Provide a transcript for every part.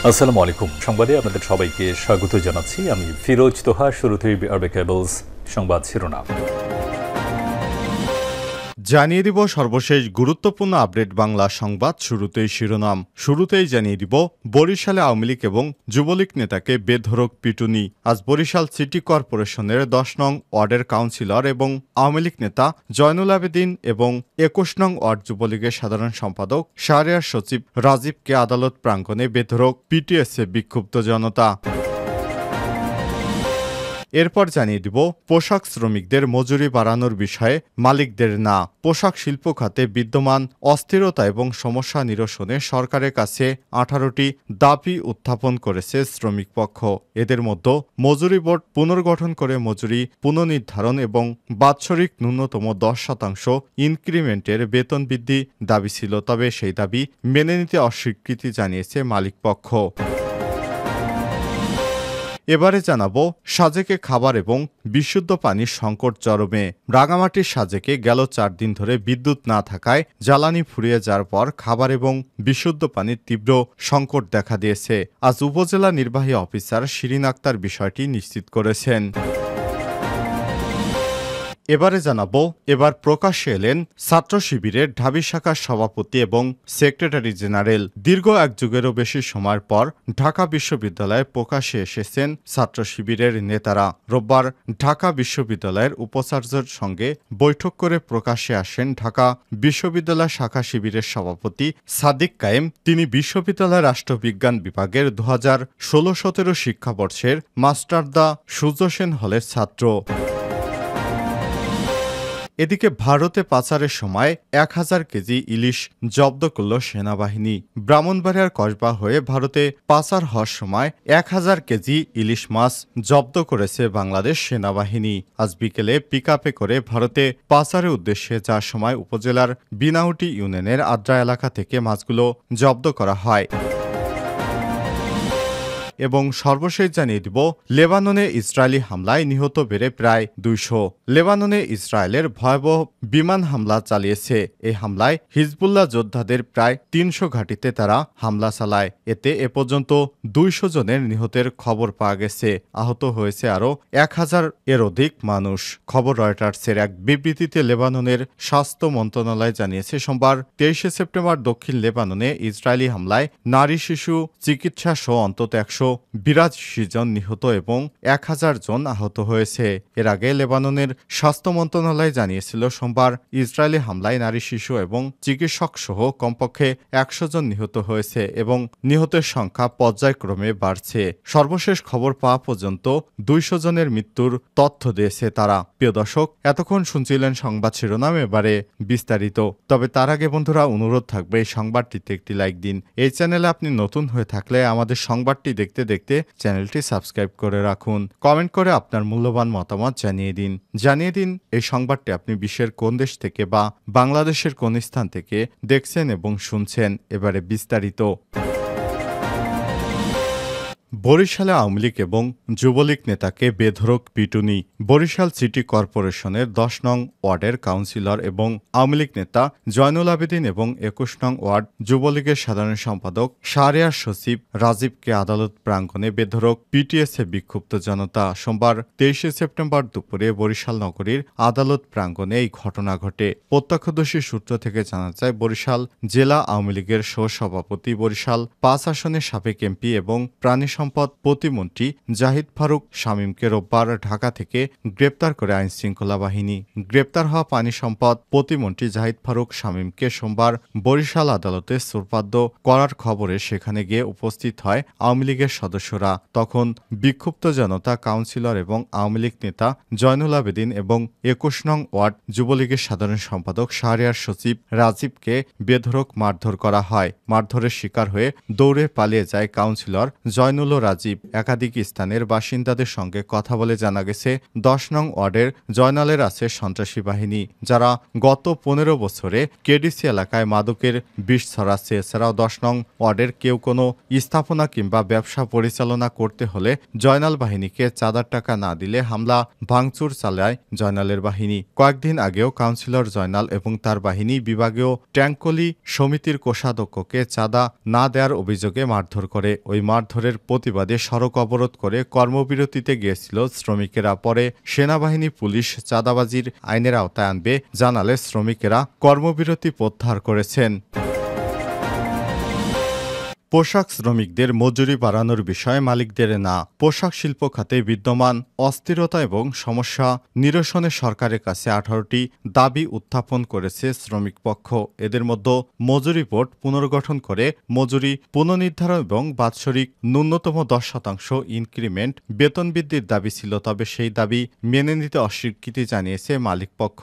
আসসালামু আলাইকুম। সংবাদে আপনাদের সবাইকে স্বাগত জানাচ্ছি। আমি ফিরোজ তোহা। শুরুতেই আরবে কেবলস সংবাদ শিরোনাম জানিয়ে দিব সর্বশেষ গুরুত্বপূর্ণ আপডেট বাংলা সংবাদ। শুরুতেই জানিয়ে দিব বরিশালে আওয়ামী লীগ এবং যুবলীগ নেতাকে বেধড়ক পিটুনি। আজ বরিশাল সিটি কর্পোরেশনের ১০ নং ওয়ার্ডের কাউন্সিলর এবং আওয়ামী লীগ নেতা জয়নুল আবেদিন এবং ২১ নং ওয়ার্ড যুবলীগের সাধারণ সম্পাদক শাহরিয়ার সচিব রাজীবকে আদালত প্রাঙ্গণে বেধড়ক পিটিয়েছে বিক্ষুব্ধ জনতা। এরপর জানিয়ে দিব পোশাক শ্রমিকদের মজুরি বাড়ানোর বিষয়ে মালিকদের না। পোশাক শিল্প খাতে বিদ্যমান অস্থিরতা এবং সমস্যা নিরসনে সরকারের কাছে ১৮টি দাবি উত্থাপন করেছে শ্রমিক পক্ষ। এদের মধ্যে মজুরি বোর্ড পুনর্গঠন করে মজুরি পুনর্নির্ধারণ এবং বাৎসরিক ন্যূনতম ১০% ইনক্রিমেন্টের বেতন বৃদ্ধি দাবি ছিল, তবে সেই দাবি মেনে নিতে অস্বীকৃতি জানিয়েছে মালিক পক্ষ। এবারে জানাবো সাজেকে খাবার এবং বিশুদ্ধ পানির সংকট চরমে। রাঙামাটির সাজেকে গেল ৪ দিন ধরে বিদ্যুৎ না থাকায় জ্বালানি ফুরিয়ে যাওয়ার পর খাবার এবং বিশুদ্ধ পানির তীব্র সংকট দেখা দিয়েছে। আজ উপজেলা নির্বাহী অফিসার শিরিন আক্তার বিষয়টি নিশ্চিত করেছেন। এবারে জানাবো এবার প্রকাশ্যে এলেন ছাত্র শিবিরের ঢাবি শাখার সভাপতি এবং সেক্রেটারি জেনারেল। দীর্ঘ এক যুগেরও বেশি সময়ের পর ঢাকা বিশ্ববিদ্যালয়ে প্রকাশ্যে এসেছেন ছাত্র শিবিরের নেতারা। রোববার ঢাকা বিশ্ববিদ্যালয়ের উপাচার্যের সঙ্গে বৈঠক করে প্রকাশ্যে আসেন ঢাকা বিশ্ববিদ্যালয় শাখা শিবিরের সভাপতি সাদিক কায়েম। তিনি বিশ্ববিদ্যালয় রাষ্ট্রবিজ্ঞান বিভাগের ২০১৬-১৭ শিক্ষাবর্ষের মাস্টারদা সূর্য সেন হলের ছাত্র। এদিকে ভারতে পাচারের সময় ১,০০০ কেজি ইলিশ জব্দ করল সেনাবাহিনী। ব্রাহ্মণবাড়িয়ার কসবা হয়ে ভারতে পাচার হওয়ার সময় ১,০০০ কেজি ইলিশ মাছ জব্দ করেছে বাংলাদেশ সেনাবাহিনী। আজ বিকেলে পিকআপে করে ভারতে পাচারের উদ্দেশ্যে যাওয়ার সময় উপজেলার বিনাউটি ইউনিয়নের আদ্রা এলাকা থেকে মাছগুলো জব্দ করা হয়। এবং সর্বশেষ জানিয়ে দিব লেবাননে ইসরায়েলি হামলায় নিহত বেড়ে প্রায় ২০০। লেবাননে ইসরায়েলের ভয়াবহ বিমান হামলা চালিয়েছে। এই হামলায় হিজবুল্লাহ যোদ্ধাদের প্রায় ৩০০ ঘাঁটিতে তারা হামলা চালায়। এতে এ পর্যন্ত ২০০ জনের নিহতের খবর পাওয়া গেছে। আহত হয়েছে আরও ১,০০০ এর অধিক মানুষ। খবর রয়টার্সের এক বিবৃতিতে লেবাননের স্বাস্থ্য মন্ত্রণালয় জানিয়েছে, সোমবার ২৩ সেপ্টেম্বর দক্ষিণ লেবাননে ইসরায়েলি হামলায় নারী, শিশু, চিকিৎসা সহ অন্তত ১৮২ জন নিহত এবং ১,০০০ জন আহত হয়েছে। এর আগে লেবাননের স্বাস্থ্য মন্ত্রণালয় জানিয়েছিল, সোমবার ইসরায়েলি হামলায় নারী, শিশু এবং চিকিৎসক সহ কমপক্ষে ১০০ জন নিহত হয়েছে এবং নিহতের সংখ্যা পর্যায়ক্রমে বাড়ছে। সর্বশেষ খবর পাওয়া পর্যন্ত ২০০ জনের মৃত্যুর তথ্য দিয়েছে তারা। প্রিয় দর্শক, এতক্ষণ শুনছিলেন সংবাদ শিরোনাম, এবারে বিস্তারিত। তবে তার আগে বন্ধুরা, অনুরোধ থাকবে এই সংবাদটিতে একটি লাইক দিন। এই চ্যানেলে আপনি নতুন হয়ে থাকলে আমাদের সংবাদটি দেখতে দেখতে চ্যানেলটি সাবস্ক্রাইব করে রাখুন। কমেন্ট করে আপনার মূল্যবান মতামত জানিয়ে দিন এই সংবাদটি আপনি বিশ্বের কোন দেশ থেকে বা বাংলাদেশের কোন স্থান থেকে দেখছেন এবং শুনছেন। এবারে বিস্তারিত। বরিশালে আওয়ামী লীগ এবং যুবলীগ নেতাকে বেধড়ক পিটুনি। বরিশাল সিটি কর্পোরেশনের ১০ নং ওয়ার্ডের কাউন্সিলর এবং আওয়ামী লীগ নেতা জয়নুল আবেদিন এবং ২১ নং ওয়ার্ড যুবলীগের সাধারণ সম্পাদক শাহরিয়ার সচিব রাজীবকে আদালত প্রাঙ্গণে বেধড়ক পিটিয়েছে বিক্ষুব্ধ জনতা। সোমবার ২৩ সেপ্টেম্বর দুপুরে বরিশাল নগরীর আদালত প্রাঙ্গণে এই ঘটনা ঘটে। প্রত্যক্ষদর্শী সূত্র থেকে জানা যায়, বরিশাল জেলা আওয়ামী লীগের সহ-সভাপতি, বরিশাল ৫ আসনের সাবেক এমপি এবং প্রাণী সম্পদ প্রতিমন্ত্রী জাহিদ ফারুক শামীমকে রোববার ঢাকা থেকে গ্রেপ্তার করে আইনশৃঙ্খলা বাহিনী। গ্রেপ্তার হওয়া পানি সম্পদ প্রতিমন্ত্রী জাহিদ ফারুক শামীমকে সোমবার বরিশাল আদালতে সোপর্দ করার খবরে সেখানে গিয়ে উপস্থিত হয় আওয়ামী লীগের সদস্যরা। তখন বিক্ষুব্ধ জনতা, কাউন্সিলর এবং আওয়ামী লীগ নেতা জয়নুল আবেদিন এবং ২১ নং ওয়ার্ড যুবলীগের সাধারণ সম্পাদক শাহরিয়ার সচিব রাজীবকে বেধড়ক মারধর করা হয়। মারধরের শিকার হয়ে দৌড়ে পালিয়ে যায় কাউন্সিলর জয়নুল রাজীব একাধিক স্থানের বাসিন্দাদের সঙ্গে কথা বলে জানা গেছে ১০ নং ওয়ার্ডের জয়নালের আছে সন্ত্রাসী বাহিনী, যারা গত ১৫ বছরে কেডিসি এলাকায় মাদকের বিষ ছড়াচ্ছে। এছাড়াও ১০ নং ওয়ার্ডের কেউ কোনো স্থাপনা কিংবা ব্যবসা পরিচালনা করতে হলে জয়নাল বাহিনীকে চাঁদার টাকা না দিলে হামলা ভাঙচুর চালায় জয়নালের বাহিনী। কয়েকদিন আগেও কাউন্সিলর জয়নাল এবং তার বাহিনী বিভাগীয় ট্যাঙ্কলি সমিতির কোষাধ্যক্ষকে চাঁদা না দেওয়ার অভিযোগে মারধর করে। ওই মারধরের প্রতিবাদে সড়ক অবরোধ করে কর্মবিরতিতে গিয়েছিল শ্রমিকেরা। পরে সেনাবাহিনী পুলিশ চাঁদাবাজির আইনের আওতায় আনবে জানালে শ্রমিকেরা কর্মবিরতি প্রত্যাহার করেছেন। পোশাক শ্রমিকদের মজুরি বাড়ানোর বিষয়ে মালিকদের না। পোশাক শিল্প খাতে বিদ্যমান অস্থিরতা এবং সমস্যা নিরসনে সরকারের কাছে ১৮টি দাবি উত্থাপন করেছে শ্রমিক পক্ষ। এদের মধ্যে মজুরি বোর্ড পুনর্গঠন করে মজুরি পুনর্নির্ধারণ এবং বাৎসরিক ন্যূনতম ১০% ইনক্রিমেন্ট বেতন বৃদ্ধির দাবি ছিল। তবে সেই দাবি মেনে নিতে অস্বীকৃতি জানিয়েছে মালিক পক্ষ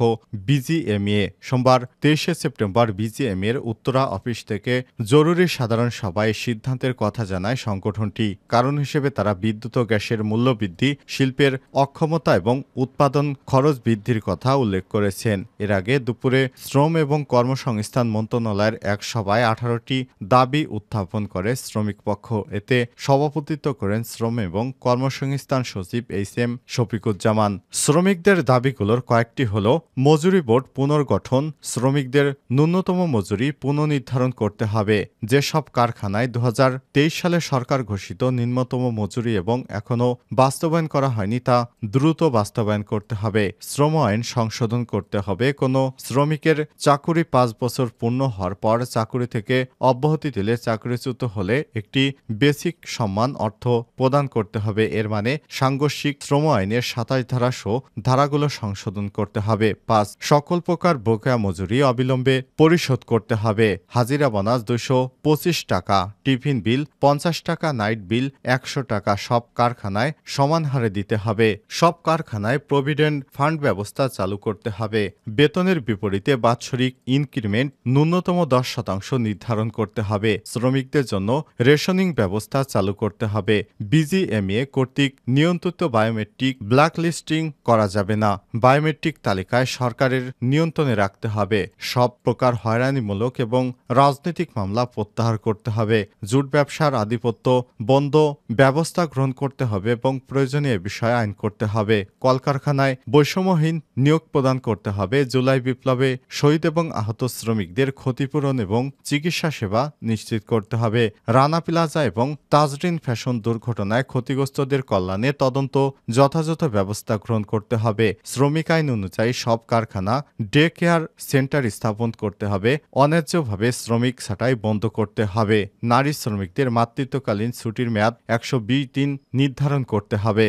বিজিএমইএ। সোমবার ২৩ সেপ্টেম্বর বিজিএমইএর উত্তরা অফিস থেকে জরুরি সাধারণ সভায় সিদ্ধান্তের কথা জানায় সংগঠনটি। কারণ হিসেবে তারা বিদ্যুৎ ও গ্যাসের মূল্য বৃদ্ধি, শিল্পের অক্ষমতা এবং উৎপাদন খরচ বৃদ্ধির কথা উল্লেখ করেছেন। এর আগে দুপুরে শ্রম এবং কর্মসংস্থান মন্ত্রণালয়ের এক সভায় ১৮টি দাবি উত্থাপন করে শ্রমিক পক্ষ। এতে সভাপতিত্ব করেন শ্রম এবং কর্মসংস্থান সচিব এইচ.এম. শফিকুজ্জামান। শ্রমিকদের দাবিগুলোর কয়েকটি হল মজুরি বোর্ড পুনর্গঠন, শ্রমিকদের ন্যূনতম মজুরি পুনর্নির্ধারণ করতে হবে, যেসব কারখানায় ২০২৩ সালে সরকার ঘোষিত নিম্নতম মজুরি এবং এখনও বাস্তবায়ন করা হয়নি তা দ্রুত বাস্তবায়ন করতে হবে, শ্রম আইন সংশোধন করতে হবে, কোনো শ্রমিকের চাকুরি ৫ বছর পূর্ণ হওয়ার পর চাকুরি থেকে অব্যাহতি দিলে চাকরিচ্যুত হলে একটি বেসিক সম্মান অর্থ প্রদান করতে হবে। এর মানে সাংঘর্ষিক শ্রম আইনের ২৭ ধারা সহ ধারাগুলো সংশোধন করতে হবে। ৫. সকল প্রকার বকেয়া মজুরি অবিলম্বে পরিশোধ করতে হবে। হাজিরা বোনাস ২২৫ টাকা, টিফিন বিল ৫০ টাকা, নাইট বিল ১০০ টাকা সব কারখানায় সমান হারে দিতে হবে। সব কারখানায় প্রভিডেন্ট ফান্ড ব্যবস্থা চালু করতে হবে। বেতনের বিপরীতে বাৎসরিক ইনক্রিমেন্ট ন্যূনতম ১০% নির্ধারণ করতে হবে। শ্রমিকদের জন্য রেশনিং ব্যবস্থা চালু করতে হবে। বিজিএমইএ কর্তৃক নিয়ন্ত্রিত বায়োমেট্রিক ব্ল্যাকলিস্টিং করা যাবে না। বায়োমেট্রিক তালিকায় সরকারের নিয়ন্ত্রণে রাখতে হবে। সব প্রকার হয়রানিমূলক এবং রাজনৈতিক মামলা প্রত্যাহার করতে হবে। জুট ব্যবসার আধিপত্য বন্ধ ব্যবস্থা গ্রহণ করতে হবে এবং প্রয়োজনীয় বিষয়ে আইন করতে হবে। কলকারখানায় বৈষম্যহীন নিয়োগ প্রদান করতে হবে। জুলাই বিপ্লবে শহীদ এবং আহত শ্রমিকদের ক্ষতিপূরণ এবং চিকিৎসা সেবা নিশ্চিত করতে হবে। রানা প্লাজা এবং তাজরিন ফ্যাশন দুর্ঘটনায় ক্ষতিগ্রস্তদের কল্যাণে তদন্ত যথাযথ ব্যবস্থা গ্রহণ করতে হবে। শ্রমিক আইন অনুযায়ী সব কারখানা ডে কেয়ার সেন্টার স্থাপন করতে হবে। অন্যায্যভাবে শ্রমিক ছাঁটাই বন্ধ করতে হবে। নারী শ্রমিকদের মাতৃত্বকালীন ছুটির মেয়াদ ১২০ দিন নির্ধারণ করতে হবে।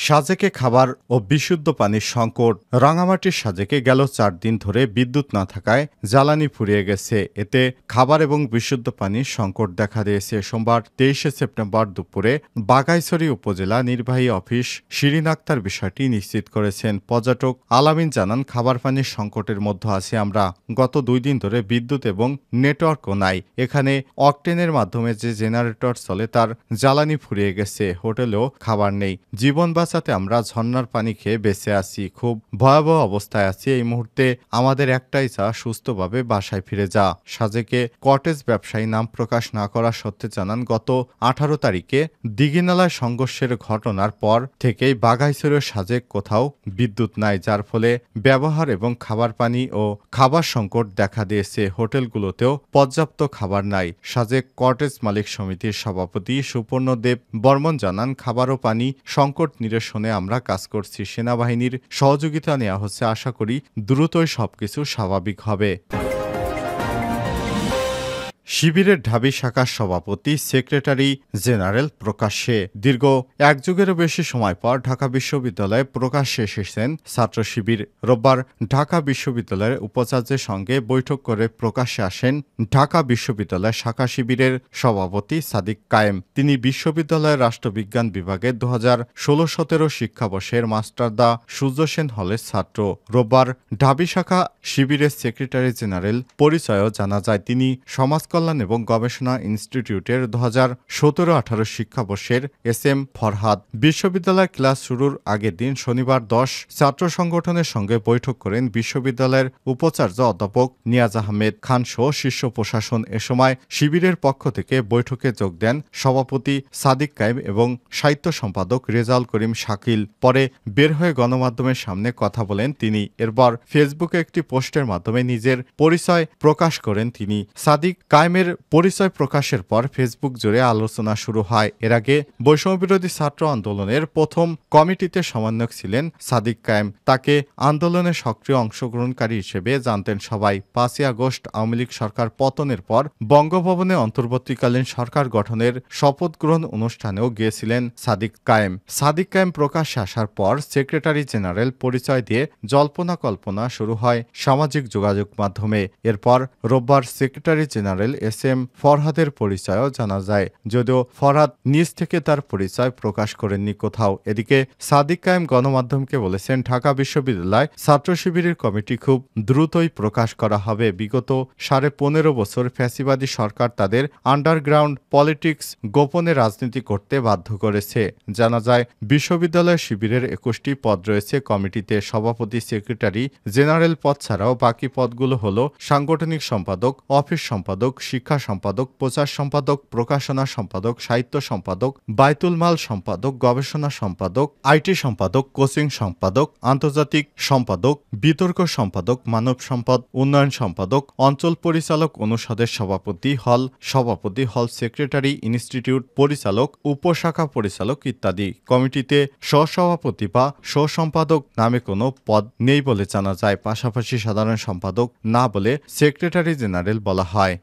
সাজেকে খাবার ও বিশুদ্ধ পানির সংকট। রাঙামাটির সাজেকে গেল ৪ দিন ধরে বিদ্যুৎ না থাকায় জ্বালানি ফুরিয়ে গেছে। এতে খাবার এবং বিশুদ্ধ পানির সংকট দেখা দিয়েছে। সোমবার ২৩ সেপ্টেম্বর দুপুরে বাঘাইছড়ি উপজেলা নির্বাহী অফিস শিরিন আক্তার বিষয়টি নিশ্চিত করেছেন। পর্যটক আলামিন জানান, খাবার পানির সংকটের মধ্যে আছি আমরা। গত ২ দিন ধরে বিদ্যুৎ এবং নেটওয়ার্কও নাই। এখানে অকটেনের মাধ্যমে যে জেনারেটর চলে তার জ্বালানি ফুরিয়ে গেছে। হোটেলেও খাবার নেই। জীবন বাঁচাতে আমরা ঝর্ণার পানি খেয়ে বেঁচে আছি। খুব ভয়াবহ অবস্থায় আছি। এই মুহূর্তে আমাদের একটাই চা, সুস্থভাবে বাসায় ফিরে যা। সাজেকে কটেজ ব্যবসায়ী নাম প্রকাশ না করা সত্ত্বে জানান, গত ১৮ তারিখে দিঘিনালায় সংঘর্ষের ঘটনার পর থেকেই বাঘাইছড়ির সাজেক কোথাও বিদ্যুৎ নাই, যার ফলে ব্যবহার এবং খাবার পানি ও খাবার সংকট দেখা দিয়েছে। হোটেলগুলোতেও পর্যাপ্ত খাবার নাই। সাজেক কটেজ মালিক সমিতির সভাপতি সুপর্ণ দেব বর্মন জানান, খাবার ও পানি সংকট নিরসনে আমরা কাজ করছি। সেনাবাহিনীর সহযোগিতা নেওয়া হচ্ছে। আশা করি দ্রুতই সবকিছু স্বাভাবিক হবে। শিবিরের ঢাবি শাখার সভাপতি সেক্রেটারি জেনারেল প্রকাশ্যে। দীর্ঘ ১ যুগেরও বেশি সময় পর ঢাকা বিশ্ববিদ্যালয়ে প্রকাশ্যে এসেছেন ছাত্র শিবির। রোববার ঢাকা বিশ্ববিদ্যালয়ের উপাচার্যের সঙ্গে বৈঠক করে প্রকাশ্যে আসেন ঢাকা বিশ্ববিদ্যালয় শাখা শিবিরের সভাপতি সাদিক কায়েম। তিনি বিশ্ববিদ্যালয়ের রাষ্ট্রবিজ্ঞান বিভাগের ২০১৬-১৭ শিক্ষাবর্ষের মাস্টারদা সূর্য সেন হলের ছাত্র। রোববার ঢাবি শাখা শিবিরের সেক্রেটারি জেনারেল পরিচয়ও জানা যায়। তিনি সমাজ কল্যাণ এবং গবেষণা ইনস্টিটিউটের 2017-18 শিক্ষাবর্ষের SM ফরহাদ বিশ্ববিদ্যালয় ক্লাস শুরুর আগের দিন শনিবার 10 ছাত্র সংগঠনের সঙ্গে বৈঠক করেন বিশ্ববিদ্যালয়ের উপাচার্য অধ্যাপক নিয়াজ আহমেদ খান সহ শীর্ষ প্রশাসন। এ সময় শিবিরের পক্ষ থেকে বৈঠকে যোগ দেন সভাপতি সাদিক কায়েম এবং সাহিত্য সম্পাদক রেজাউল করিম শাকিল। পরে বের হয়ে গণমাধ্যমের সামনে কথা বলেন তিনি। এরপর ফেসবুকে একটি পোস্টের মাধ্যমে নিজের পরিচয় প্রকাশ করেন তিনি। সাদিক কায়েমের পরিচয় প্রকাশের পর ফেসবুক জুড়ে আলোচনা শুরু হয়। এর আগে বৈষম্যবিরোধী ছাত্র আন্দোলনের প্রথম কমিটিতে সমন্বয়ক ছিলেন সাদিক কায়েম। তাকে আন্দোলনে সক্রিয় অংশগ্রহণকারী হিসেবে জানতেন সবাই। 5ই আগস্ট আওয়ামী লীগ সরকার পতনের পর বঙ্গভবনে অন্তর্বর্তীকালীন সরকার গঠনের শপথ গ্রহণ অনুষ্ঠানেও গিয়েছিলেন সাদিক কায়েম। সাদিক কায়েম প্রকাশ্যে আসার পর সেক্রেটারি জেনারেল পরিচয় দিয়ে জল্পনা কল্পনা শুরু হয় সামাজিক যোগাযোগ মাধ্যমে। এরপর রোববার সেক্রেটারি জেনারেল SM ফরহাদের পরিচয়ও জানা যায়, যদিও ফরহাদ নিজ থেকে তার পরিচয় প্রকাশ করেননি কোথাও। এদিকে সাদিক কায়েম গণমাধ্যমকে বলেছেন, ঢাকা বিশ্ববিদ্যালয় ছাত্র শিবিরের কমিটি খুব দ্রুতই প্রকাশ করা হবে। বিগত 15.5 বছর ফ্যাসিবাদী সরকার তাদের আন্ডারগ্রাউন্ড পলিটিক্স গোপনে রাজনীতি করতে বাধ্য করেছে। জানা যায়, বিশ্ববিদ্যালয় শিবিরের 21টি পদ রয়েছে কমিটিতে। সভাপতি, সেক্রেটারি জেনারেল পদ ছাড়াও বাকি পদগুলো হলো সাংগঠনিক সম্পাদক, অফিস সম্পাদক, শিক্ষা সম্পাদক, প্রচার সম্পাদক, প্রকাশনা সম্পাদক, সাহিত্য সম্পাদক, বায়তুল মাল সম্পাদক, গবেষণা সম্পাদক, IT সম্পাদক, কোচিং সম্পাদক, আন্তর্জাতিক সম্পাদক, বিতর্ক সম্পাদক, মানব সম্পদ উন্নয়ন সম্পাদক, অঞ্চল পরিচালক, অনুষদের সভাপতি, হল সেক্রেটারি, ইনস্টিটিউট পরিচালক, উপশাখা পরিচালক ইত্যাদি। কমিটিতে সহসভাপতি বা সহসম্পাদক নামে কোনো পদ নেই বলে জানা যায়। পাশাপাশি সাধারণ সম্পাদক না বলে সেক্রেটারি জেনারেল বলা হয়।